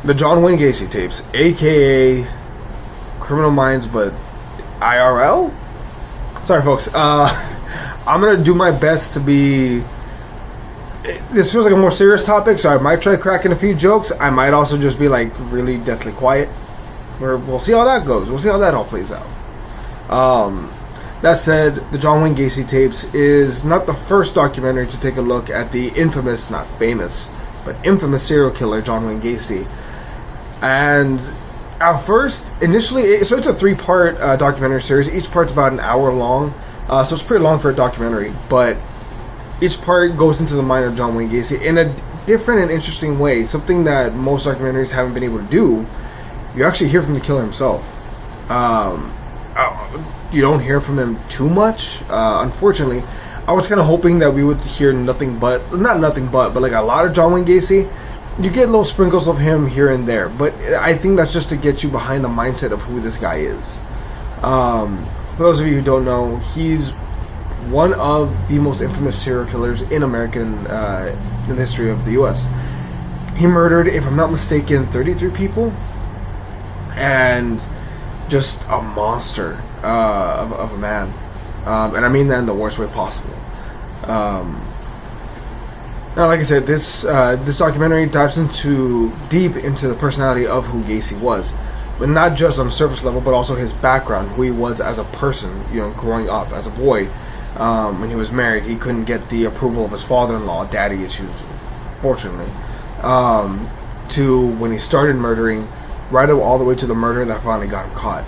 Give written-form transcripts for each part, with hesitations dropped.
the John Wayne Gacy tapes, aka Criminal Minds, but IRL. Sorry, folks. I'm gonna do my best to be. This feels like a more serious topic, so I might try cracking a few jokes. I might also just be like really deathly quiet. We'll see how that goes. We'll see how that all plays out. That said, the John Wayne Gacy tapes is not the first documentary to take a look at the infamous, not famous, but infamous serial killer John Wayne Gacy. And at first, initially, so it's a 3-part documentary series. Each part's about an hour long, so it's pretty long for a documentary. But each part goes into the mind of John Wayne Gacy in a different and interesting way. Something that most documentaries haven't been able to do. You actually hear from the killer himself. You don't hear from him too much, unfortunately. I was kind of hoping that we would hear not nothing but like a lot of John Wayne Gacy. You get little sprinkles of him here and there, but I think that's just to get you behind the mindset of who this guy is. For those of you who don't know, he's one of the most infamous serial killers in in the history of the U.S. He murdered, if I'm not mistaken, 33 people, and just a monster of a man, and I mean that in the worst way possible. Now, like I said, this documentary dives deep into the personality of who Gacy was, but not just on the surface level, but also his background, who he was as a person. You know, growing up as a boy, when he was married, he couldn't get the approval of his father-in-law, daddy issues, fortunately, to when he started murdering, right all the way to the murder that finally got him caught.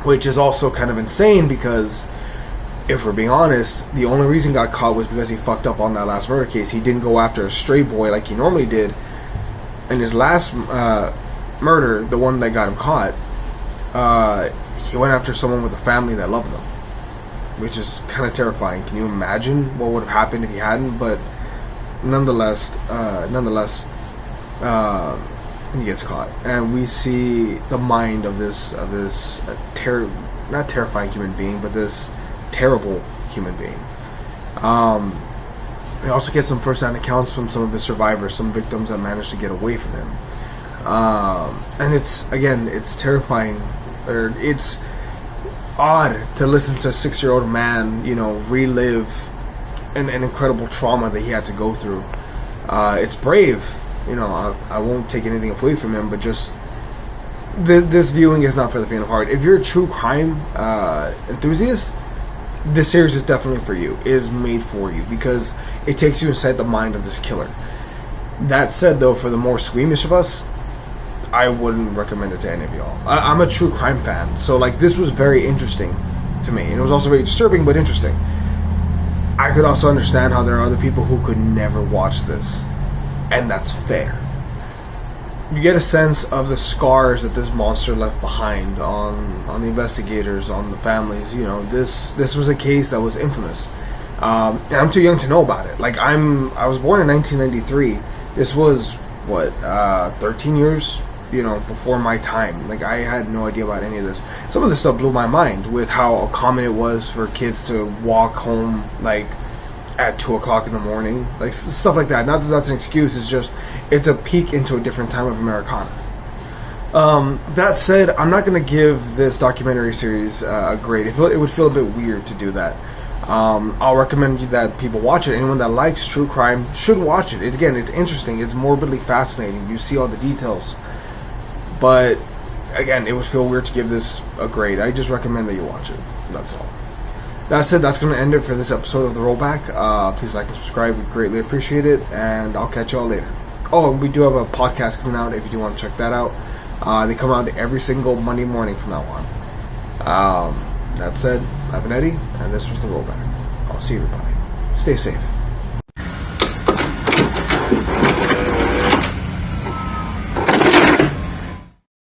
Which is also kind of insane because, if we're being honest, the only reason he got caught was because he fucked up on that last murder case. He didn't go after a stray boy like he normally did. In his last murder, the one that got him caught, he went after someone with a family that loved them, which is kind of terrifying. Can you imagine what would have happened if he hadn't? But nonetheless, he gets caught, and we see the mind of this not terrifying human being, but this terrible human being. We also get some first-hand accounts from some of his survivors, some victims that managed to get away from him, and it's terrifying, or it's odd to listen to a 6-year-old man, relive an incredible trauma that he had to go through. It's brave. I won't take anything away from him, but just this viewing is not for the faint of heart. If you're a true crime enthusiast, this series is definitely for you. It is made for you because it takes you inside the mind of this killer. That said, though, for the more squeamish of us, I wouldn't recommend it to any of y'all. I'm a true crime fan, so this was very interesting to me, and it was also very disturbing but interesting. I could also understand how there are other people who could never watch this. And that's fair. You get a sense of the scars that this monster left behind on the investigators, on the families. This was a case that was infamous, and I'm too young to know about it. I was born in 1993. This was 13 years, before my time. I had no idea about any of this. Some of this stuff blew my mind with how common it was for kids to walk home at 2 o'clock in the morning, stuff like that. Not that that's an excuse, it's a peek into a different time of Americana. That said, I'm not going to give this documentary series a grade. It would feel a bit weird to do that. I'll recommend that people watch it. Anyone that likes true crime should watch it. Again, it's interesting, it's morbidly fascinating, you see all the details. But again, it would feel weird to give this a grade. I just recommend that you watch it, that's all. That said, that's going to end it for this episode of The Rollback. Please like and subscribe. We greatly appreciate it. And I'll catch y'all later. Oh, and we do have a podcast coming out if you do want to check that out. They come out every single Monday morning from now on. That said, I've been Eddie, and this was The Rollback. I'll see everybody. Stay safe.